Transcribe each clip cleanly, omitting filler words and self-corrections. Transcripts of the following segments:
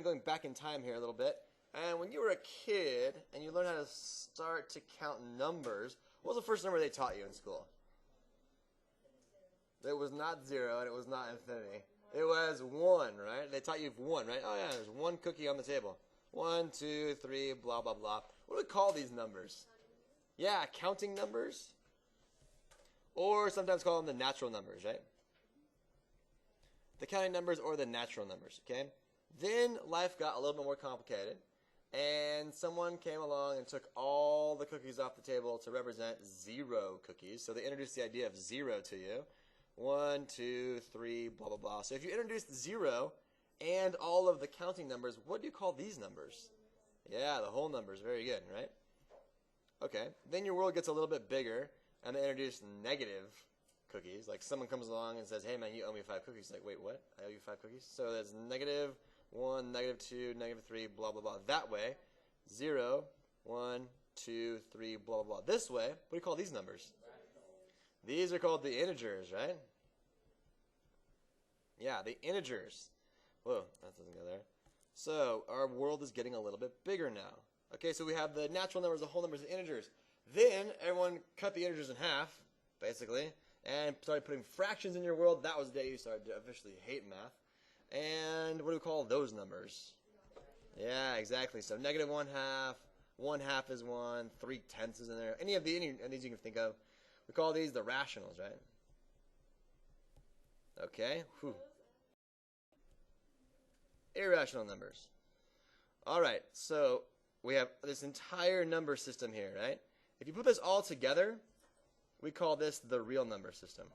Going back in time here a little bit, and when you were a kid and you learned how to start to count numbers, what was the first number they taught you in school? It was not 0 and it was not infinity. It was 1, right? They taught you 1, right? Oh yeah, there's 1 cookie on the table. 1, 2, 3, blah, blah, blah. What do we call these numbers? Yeah, counting numbers. Or sometimes call them the natural numbers, right? The counting numbers or the natural numbers, okay? Then life got a little bit more complicated, and someone came along and took all the cookies off the table to represent 0 cookies. So they introduced the idea of 0 to you. 1, 2, 3, blah, blah, blah. So if you introduced 0 and all of the counting numbers, what do you call these numbers? Yeah, the whole numbers. Very good, right? Okay. Then your world gets a little bit bigger, and they introduce negative cookies. Like someone comes along and says, hey, man, you owe me 5 cookies. Like, wait, what? I owe you 5 cookies? So that's negative 1, negative 2, negative 3, blah, blah, blah. That way, 0, 1, 2, 3, blah, blah, blah. This way, what do you call these numbers? These are called the integers, right? Yeah, the integers. Whoa, that doesn't go there. So our world is getting a little bit bigger now. Okay, so we have the natural numbers, the whole numbers, the integers. Then everyone cut the integers in half, basically, and started putting fractions in your world. That was the day you started to officially hate math. And what do we call those numbers? Yeah, exactly. So negative 1/2, 1/2 is 1, 3/10 is in there. Any of these you can think of. We call these the rationals, right? Okay. Whew. Irrational numbers. All right, so we have this entire number system here, right? If you put this all together, we call this the real number system.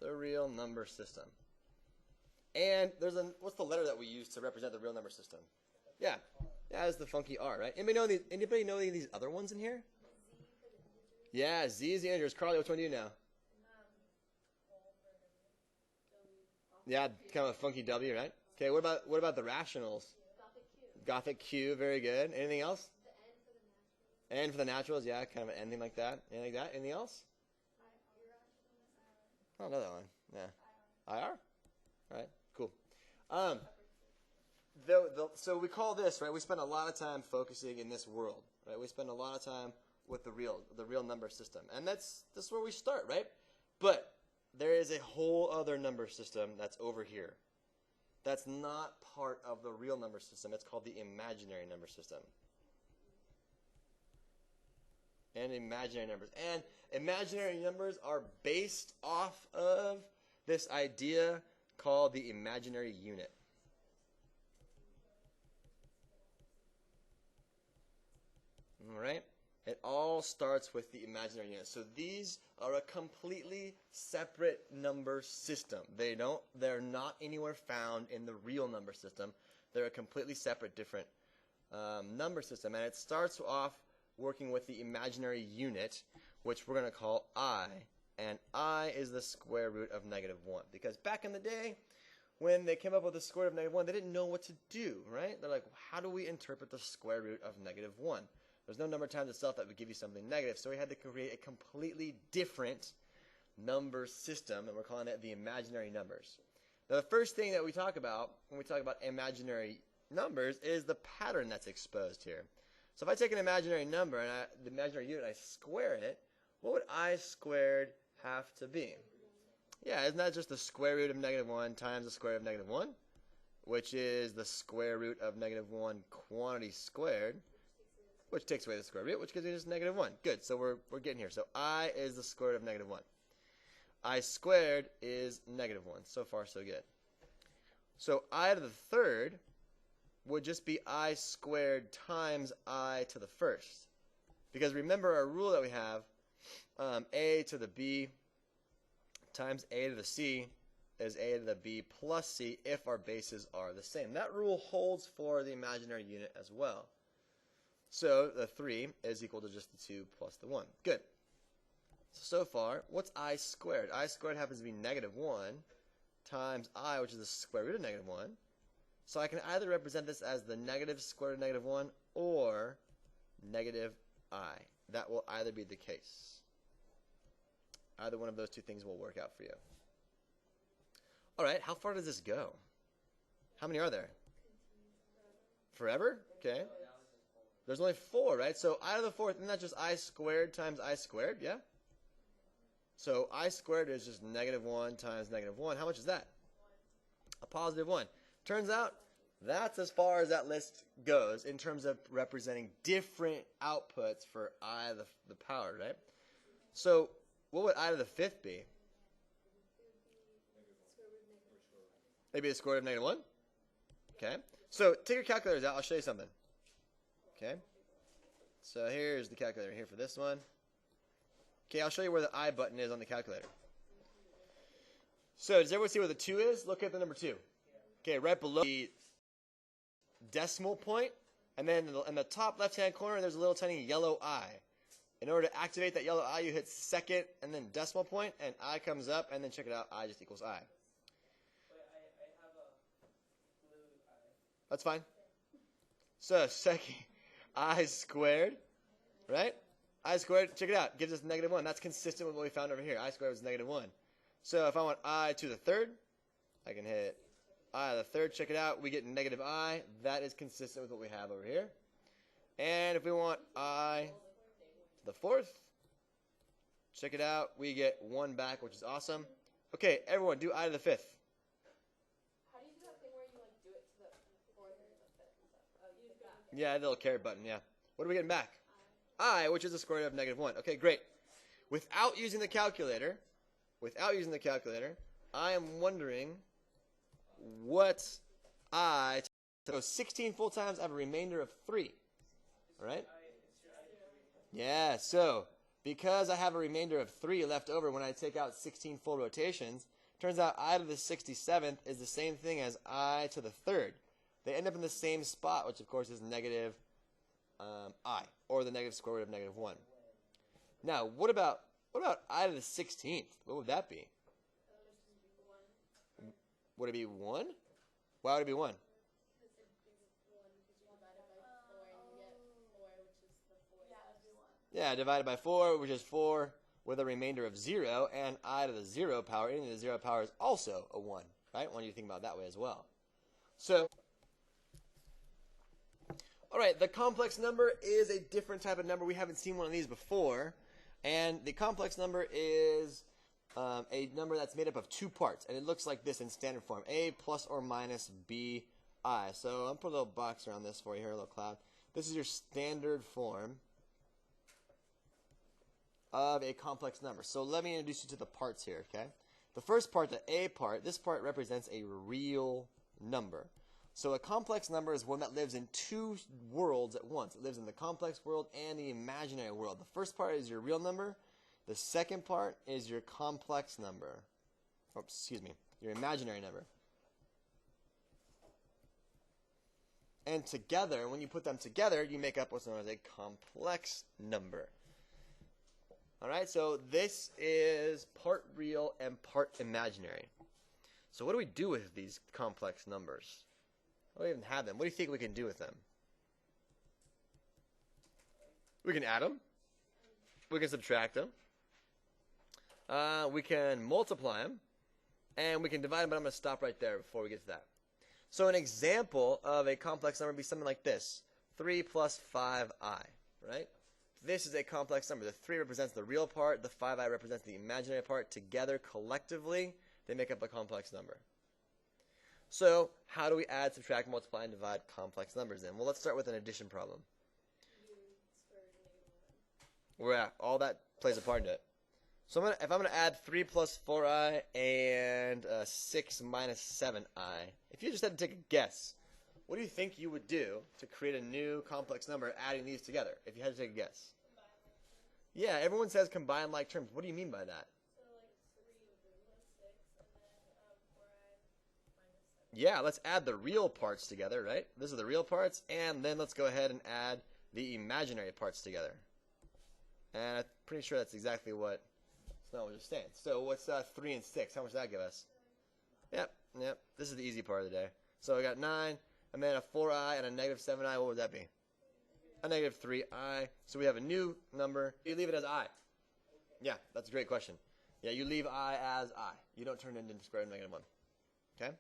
The real number system. And there's what's the letter that we use to represent the real number system? Yeah, it's the funky R, right? Anybody know any of these other ones in here? Yeah, Z is the integers. Carly, which one do you know? Yeah, kind of a funky W, right? Okay, what about the rationals? Gothic Q, very good. Anything else? N for the naturals, yeah, kind of an anything like that. Anything like that? Anything else? Oh, another one. Yeah. IR? All right, cool. So we call this, right? We spend a lot of time focusing in this world, right? We spend a lot of time with the real number system, and that's where we start, right? But there is a whole other number system that's over here. That's not part of the real number system. It's called the imaginary number system. And imaginary numbers. And imaginary numbers are based off of this idea called the imaginary unit. All right? It all starts with the imaginary unit. So these are a completely separate number system. They're not anywhere found in the real number system. They're a completely separate, different number system. And it starts off working with the imaginary unit, which we're going to call I. And I is the square root of -1. Because back in the day, when they came up with the square root of -1, they didn't know what to do, right? They're like, how do we interpret the square root of -1? There's no number times itself that would give you something negative, so we had to create a completely different number system, and we're calling it the imaginary numbers. Now, the first thing that we talk about when we talk about imaginary numbers is the pattern that's exposed here. So if I take an imaginary number and the imaginary unit, I square it, what would I squared have to be? Yeah, isn't that just the square root of -1 times the square root of -1, which is the square root of -1 quantity squared, which takes away the square root, which gives me just -1. Good, so we're getting here. So I is the square root of -1. I squared is -1. So far, so good. So I to the third would just be I squared times I to the first. Because remember our rule that we have, A to the B times A to the C is A to the B plus C if our bases are the same. That rule holds for the imaginary unit as well. So the 3 is equal to just the 2 plus the 1. Good. So far, what's I squared? I squared happens to be -1 times I, which is the square root of -1. So I can either represent this as the negative square root of -1 or -I. That will either be the case. Either one of those two things will work out for you. All right, how far does this go? How many are there? Forever? Okay. There's only 4, right? So I to the 4th, isn't that just I squared times I squared? Yeah? So I squared is just -1 times -1. How much is that? A positive 1. Turns out that's as far as that list goes in terms of representing different outputs for I to the power, right? So what would I to the 5th be? Maybe the square root of -1? Okay. So take your calculators out. I'll show you something. Okay. So here's the calculator here for this one. Okay, I'll show you where the I button is on the calculator. So does everyone see where the 2 is? Look at the number 2. Okay, right below the decimal point, and then in the top left-hand corner, there's a little tiny yellow I. In order to activate that yellow I, you hit second and then decimal point, and I comes up, and then check it out, I just equals I. That's fine. So second, I squared, right? I squared, check it out, gives us -1. That's consistent with what we found over here. I squared was -1. So if I want I to the 3rd, I can hit I to the 3rd. Check it out. We get -I. That is consistent with what we have over here. And if we want I to the 4th, check it out. We get 1 back, which is awesome. Okay, everyone, do I to the 5th. How do you do that thing where you do it to the 4th or the 5th and stuff? Yeah, the little caret button, yeah. What are we getting back? I, which is the square root of -1. Okay, great. Without using the calculator, I am wondering what I, so 16 full times, I have a remainder of 3. All right? Yeah, so because I have a remainder of 3 left over when I take out 16 full rotations, turns out I to the 67th is the same thing as I to the 3rd. They end up in the same spot, which of course is negative I, or the negative square root of -1. Now, what about I to the 16th? What would that be? Would it be 1? Why would it be 1? Yeah, divided by 4, which is 4 with a remainder of 0, and I to the 0 power, any to the 0 power is also a 1, right? I want you to think about it that way as well. So, all right, the complex number is a different type of number. We haven't seen one of these before. And the complex number is a number that's made up of 2 parts. And it looks like this in standard form. A plus or minus B I. So I'm putting a little box around this for you here, a little cloud. This is your standard form of a complex number. So let me introduce you to the parts here, okay? The first part, the A part, this part represents a real number. So a complex number is one that lives in 2 worlds at once. It lives in the complex world and the imaginary world. The first part is your real number. The second part is your complex number. Oh, excuse me, your imaginary number. And together, when you put them together, you make up what's known as a complex number. All right, so this is part real and part imaginary. So what do we do with these complex numbers? We don't even have them. What do you think we can do with them? We can add them. We can subtract them. We can multiply them. And we can divide them, but I'm going to stop right there before we get to that. So an example of a complex number would be something like this. 3 plus 5i, right? This is a complex number. The 3 represents the real part. The 5i represents the imaginary part. Together, collectively, they make up a complex number. So how do we add, subtract, multiply, and divide complex numbers then? Well, let's start with an addition problem. Where all that plays a part in it. So if I'm going to add 3 plus 4i and 6 minus 7i, if you just had to take a guess, what do you think you would do to create a new complex number adding these together, if you had to take a guess? Yeah, everyone says combine like terms. What do you mean by that? Yeah, let's add the real parts together, right? These are the real parts, and then let's go ahead and add the imaginary parts together. And I'm pretty sure that's exactly what Snell was just saying. So what's 3 and 6? How much does that give us? Yep. This is the easy part of the day. So we got 9, and then a 4i and a negative 7i. What would that be? A negative 3i. So we have a new number. You leave it as I. Yeah, that's a great question. Yeah, you leave I as I. You don't turn it into square root of -1. Okay?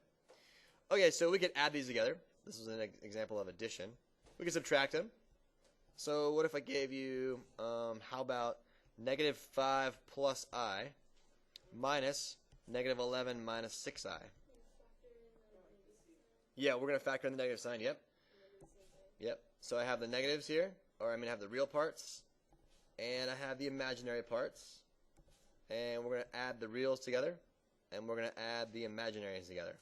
Okay, so we could add these together. This is an example of addition. We could subtract them. So what if I gave you, how about negative 5 plus I minus negative 11 minus 6I? Yeah, we're going to factor in the negative sign, yep. Yep, so I have the negatives here, or I have the real parts, and I have the imaginary parts. And we're going to add the reals together, and we're going to add the imaginaries together.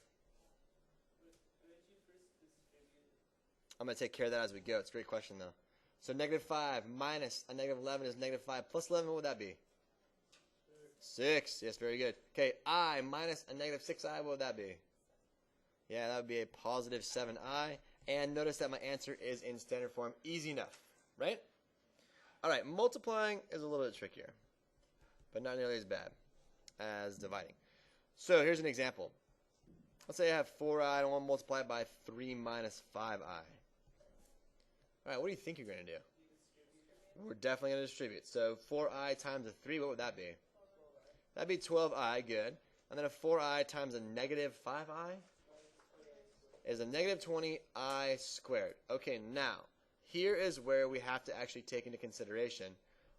I'm going to take care of that as we go. It's a great question, though. So negative 5 minus a negative 11 is negative 5 plus 11. What would that be? 6. Yes, very good. Okay, I minus a negative 6i. What would that be? Yeah, that would be a positive 7i. And notice that my answer is in standard form. Easy enough, right? All right, multiplying is a little bit trickier, but not nearly as bad as dividing. So here's an example. Let's say I have 4i, and I want to multiply it by 3 minus 5i. All right, what do you think you're going to do? We're definitely going to distribute. So 4i times a 3, what would that be? That'd be 12i, good. And then a 4i times a negative 5i is a negative 20i squared. Okay, now, here is where we have to actually take into consideration,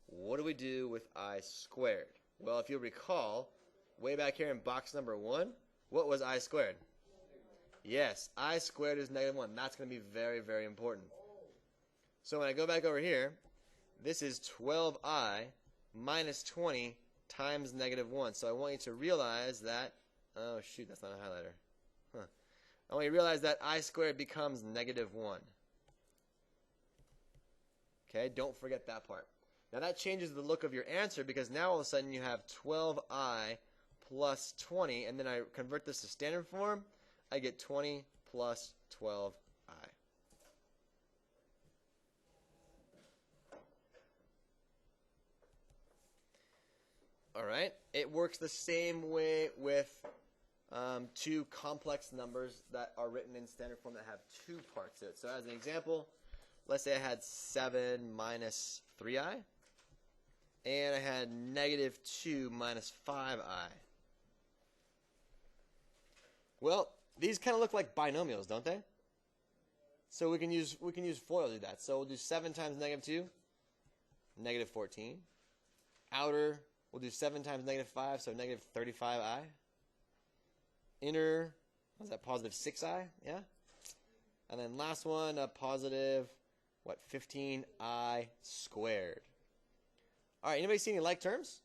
what do we do with I squared? Well, if you'll recall, way back here in box number 1, what was I squared? Yes, I squared is negative 1. That's going to be very, very important. So when I go back over here, this is 12i minus 20 times negative 1. So I want you to realize that, oh shoot, that's not a highlighter. Huh. I want you to realize that I squared becomes negative 1. Okay, don't forget that part. Now that changes the look of your answer because now all of a sudden you have 12i plus 20, and then I convert this to standard form, I get 20 plus 12i. All right, it works the same way with two complex numbers that are written in standard form that have two parts to it. So as an example, let's say I had 7 minus 3i, and I had negative 2 minus 5i. Well, these kind of look like binomials, don't they? So we can use FOIL to do that. So we'll do 7 times negative 2, negative 14. Outer, we'll do 7 times negative 5, so negative 35i. Inner, what's that, positive 6i, yeah? And then last one, a positive, 15i squared. All right, anybody see any like terms?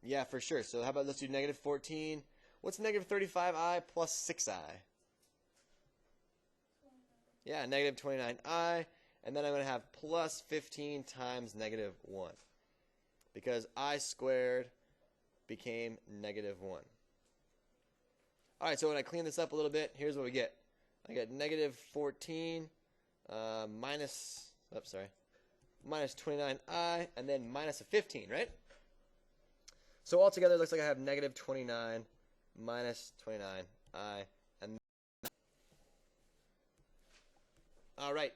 Yeah, for sure. So how about let's do negative 14. What's negative 35i plus 6i? Yeah, negative 29i. And then I'm going to have plus 15 times negative 1. Because I squared became negative 1. All right, so when I clean this up a little bit, here's what we get. I get negative 14 minus 29i, and then minus a 15, right? So altogether, it looks like I have negative 29 minus 29i. And all right,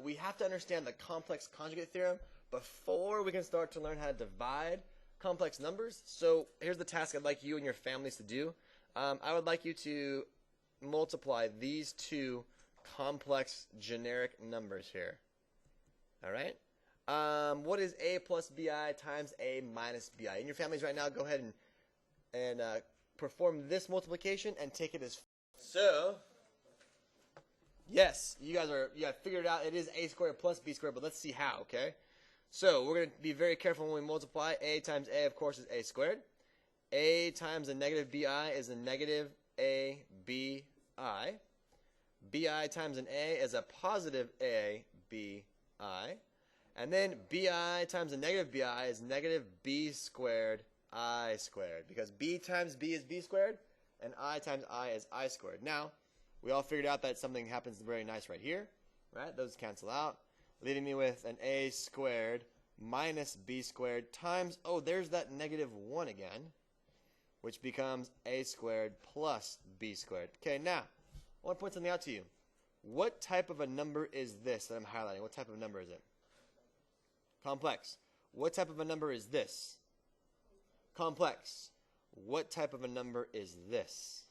we have to understand the complex conjugate theorem before we can start to learn how to divide complex numbers. So here's the task I'd like you and your families to do. I would like you to multiply these two complex generic numbers here. All right? What is a plus bi times a minus bi? In your families right now, go ahead and perform this multiplication and take it as so. Yes, you guys figured it out. It is a squared plus b squared, but let's see how, okay? So we're going to be very careful when we multiply. A times a, of course, is a squared. A times a negative bi is a negative a bi. Bi times an a is a positive a bi. And then bi times a negative bi is negative b squared I squared. Because b times b is b squared, and I times I is I squared. Now, we all figured out that something happens very nice right here. Right? Those cancel out, leaving me with an a squared minus b squared times, oh, there's that negative 1 again, which becomes a squared plus b squared. Okay, now, I want to point something out to you. What type of a number is this that I'm highlighting? What type of number is it? Complex. What type of a number is this? Complex. What type of a number is this?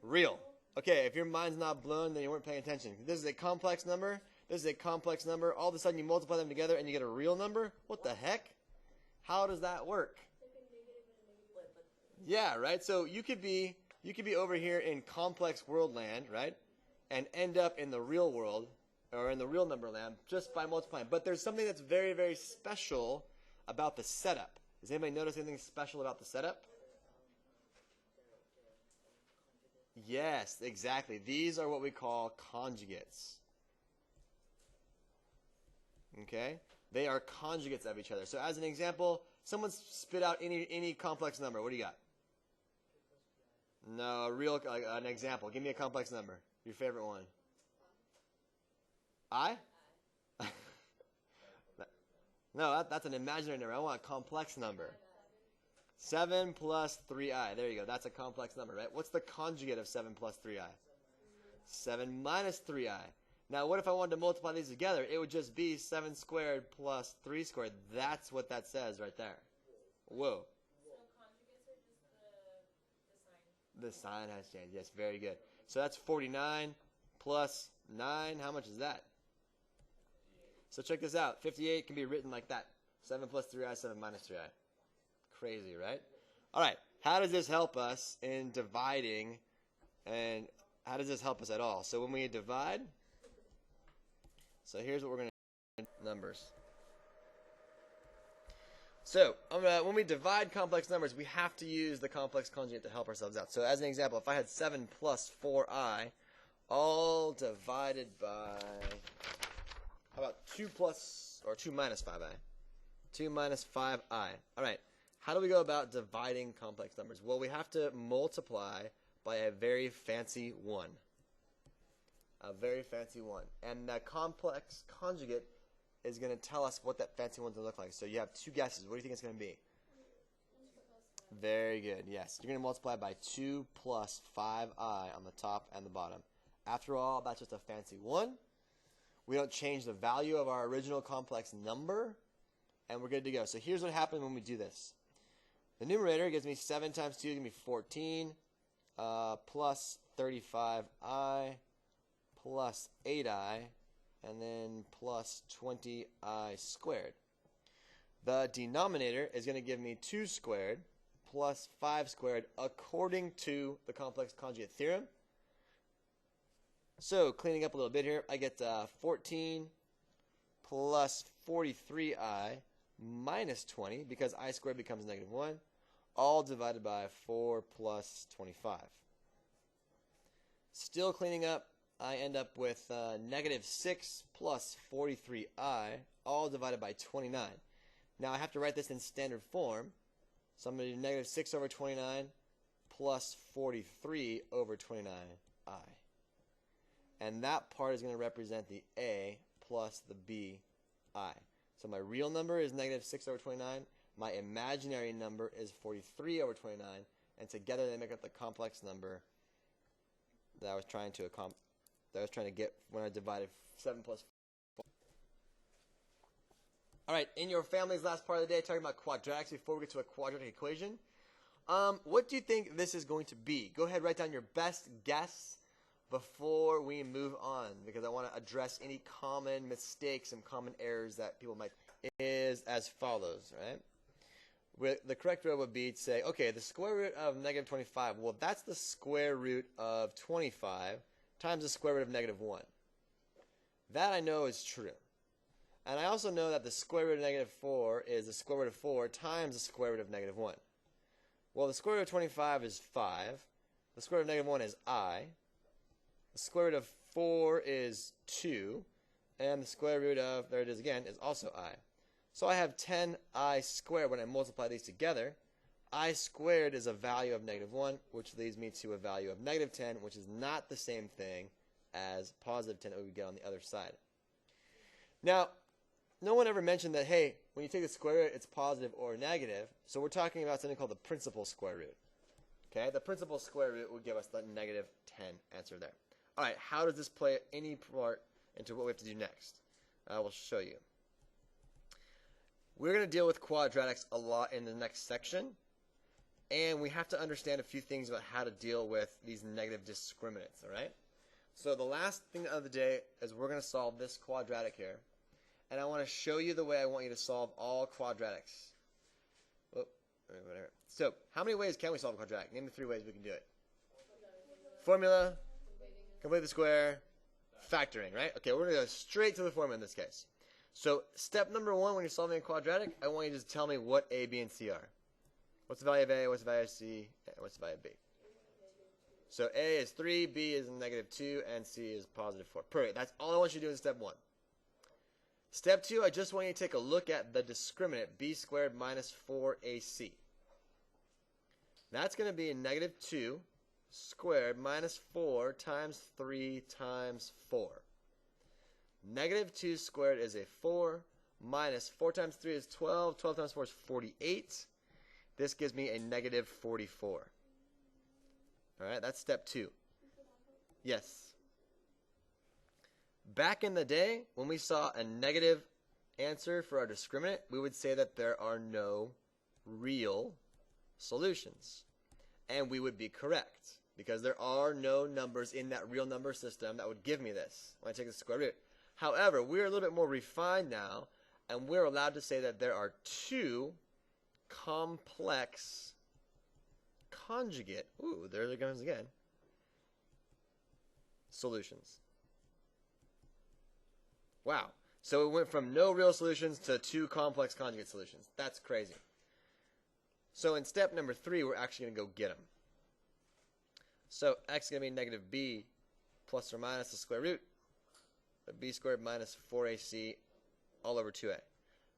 Real. Okay, if your mind's not blown, then you weren't paying attention. This is a complex number. This is a complex number. All of a sudden, you multiply them together and you get a real number? What the heck? How does that work? Yeah, right? So you could be over here in complex world land, right? And end up in the real world, or in the real number land, just by multiplying. But there's something that's very, very special about the setup. Does anybody notice anything special about the setup? Yes, exactly. These are what we call conjugates. Okay? They are conjugates of each other. So as an example, someone spit out any complex number. What do you got? No, an example. Give me a complex number. Your favorite one. I? No, that's an imaginary number. I want a complex number. 7 plus 3i. There you go. That's a complex number, right? What's the conjugate of 7 plus 3i? 7 minus 3i. Now, what if I wanted to multiply these together? It would just be 7 squared plus 3 squared. That's what that says right there. Whoa. So conjugates are just the sign. The sign has changed. Yes, very good. So that's 49 plus 9. How much is that? So check this out. 58 can be written like that. 7 plus 3i, 7 minus 3i. Crazy, right? All right. How does this help us in dividing, and how does this help us at all? So when we divide, so here's what we're going to do. Numbers. So when we divide complex numbers, we have to use the complex conjugate to help ourselves out. So as an example, if I had 7 plus 4i, all divided by, how about 2 minus 5i? 2 minus 5i. All right. How do we go about dividing complex numbers? Well, we have to multiply by a very fancy 1. A very fancy 1. And that complex conjugate is going to tell us what that fancy one's going to look like. So you have 2 guesses. What do you think it's going to be? Very good. Yes. You're going to multiply by 2 plus 5i on the top and the bottom. After all, that's just a fancy 1. We don't change the value of our original complex number, and we're good to go. So here's what happens when we do this. The numerator gives me 7 times 2, gives me 14, plus 35i, plus 8i, and then plus 20i squared. The denominator is going to give me 2 squared plus 5 squared according to the complex conjugate theorem. So cleaning up a little bit here, I get 14 plus 43i minus 20, because I squared becomes negative 1, all divided by 4 plus 25. Still cleaning up, I end up with negative 6 plus 43i, all divided by 29. Now I have to write this in standard form, so I'm going to do negative 6 over 29 plus 43 over 29i. And that part is going to represent the a plus the bi. So my real number is negative 6 over 29. My imaginary number is 43 over 29. And together they make up the complex number that I was trying to get when I divided 7 plus 4. All right, in your family's last part of the day, talking about quadratics before we get to a quadratic equation. What do you think this is going to be? Go ahead, write down your best guess before we move on, because I want to address any common mistakes and common errors that people might. It is as follows, right? The correct row would be to say, okay, the square root of negative 25, well, that's the square root of 25 times the square root of negative 1. That I know is true. And I also know that the square root of negative 4 is the square root of 4 times the square root of negative 1. Well, the square root of 25 is 5. The square root of negative 1 is I. The square root of 4 is 2. And the square root of, there it is again, is also I. So I have 10i squared when I multiply these together. I squared is a value of negative 1, which leads me to a value of negative 10, which is not the same thing as positive 10 that we would get on the other side. Now, no one ever mentioned that, hey, when you take the square root, it's positive or negative. So we're talking about something called the principal square root. Okay, the principal square root would give us the negative 10 answer there. All right, how does this play any part into what we have to do next? I will show you. We're going to deal with quadratics a lot in the next section, and we have to understand a few things about how to deal with these negative discriminants, all right? So the last thing of the day is we're going to solve this quadratic here, and I want to show you the way I want you to solve all quadratics. Oh, whatever. So how many ways can we solve a quadratic? Name the 3 ways we can do it. Formula, complete the square, factoring, right? Okay, we're going to go straight to the formula in this case. So step number 1 when you're solving a quadratic, I want you to just tell me what A, B, and C are. What's the value of A, what's the value of C, and what's the value of B? So A is 3, B is -2, and C is +4. Perfect. That's all I want you to do in step 1. Step 2, I just want you to take a look at the discriminant, B squared minus 4AC. That's going to be -2 squared minus 4 times 3 times 4. -2 squared is a 4, minus 4 times 3 is 12, 12 times 4 is 48. This gives me a -44. All right, that's step 2. Yes. Back in the day, when we saw a negative answer for our discriminant, we would say that there are no real solutions. And we would be correct, because there are no numbers in that real number system that would give me this when I take the square root. However, we're a little bit more refined now, and we're allowed to say that there are 2 complex conjugate, ooh, there it comes again, solutions. Wow. So it went from no real solutions to 2 complex conjugate solutions. That's crazy. So in step number 3, we're actually going to go get them. So x is going to be -b plus or minus the square root of b squared minus 4ac all over 2a.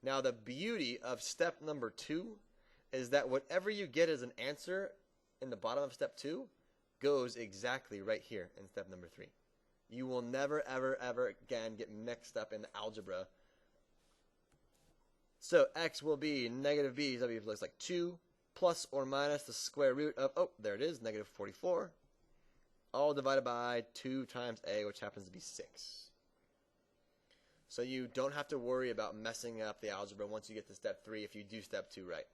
Now the beauty of step number 2 is that whatever you get as an answer in the bottom of step 2 goes exactly right here in step number 3. You will never, ever, ever again get mixed up in the algebra. So x will be -b, so it looks like 2 plus or minus the square root of, oh, there it is, -44, all divided by 2 times a, which happens to be 6. So you don't have to worry about messing up the algebra once you get to step 3 if you do step 2 right.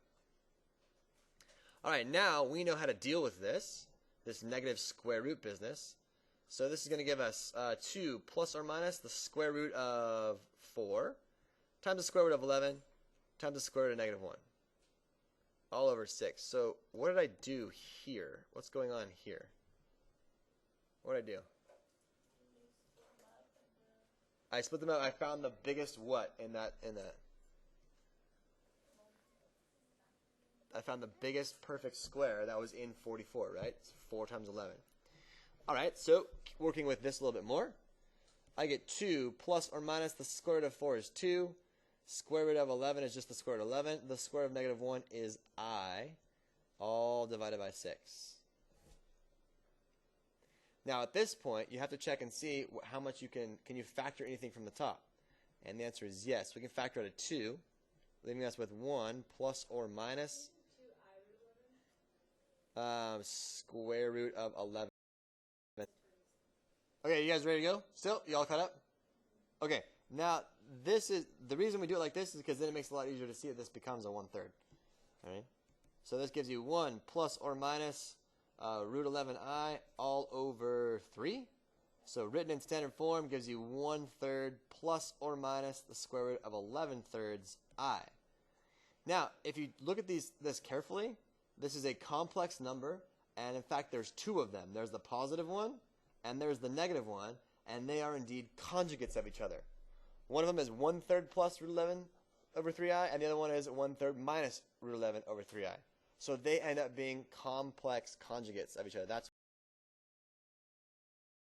All right, now we know how to deal with this negative square root business. So this is going to give us 2 plus or minus the square root of 4 times the square root of 11 times the square root of -1 all over 6. So what did I do here? What's going on here? What did I do? I split them up. I found the biggest what in that? I found the biggest perfect square that was in 44, right? It's 4 times 11. All right, so working with this a little bit more, I get 2 plus or minus the square root of 4 is 2. Square root of 11 is just the square root of 11. The square root of -1 is I, all divided by 6. Now at this point, you have to check and see how much you can you factor anything from the top? And the answer is yes. We can factor out a 2, leaving us with 1 plus or minus square root of 11. Okay, you guys ready to go? Still? You all caught up? Okay, now this is the reason we do it like this is because then it makes it a lot easier to see that this becomes a 1/3. All right? So this gives you 1 plus or minus root 11i all over 3. So written in standard form gives you 1/3 plus or minus the square root of 11/3 I. Now, if you look at this carefully, this is a complex number, and in fact there's 2 of them. There's the positive one, and there's the negative one, and they are indeed conjugates of each other. One of them is 1/3 plus root 11 over 3i, and the other one is 1/3 minus root 11 over 3i. So they end up being complex conjugates of each other. That's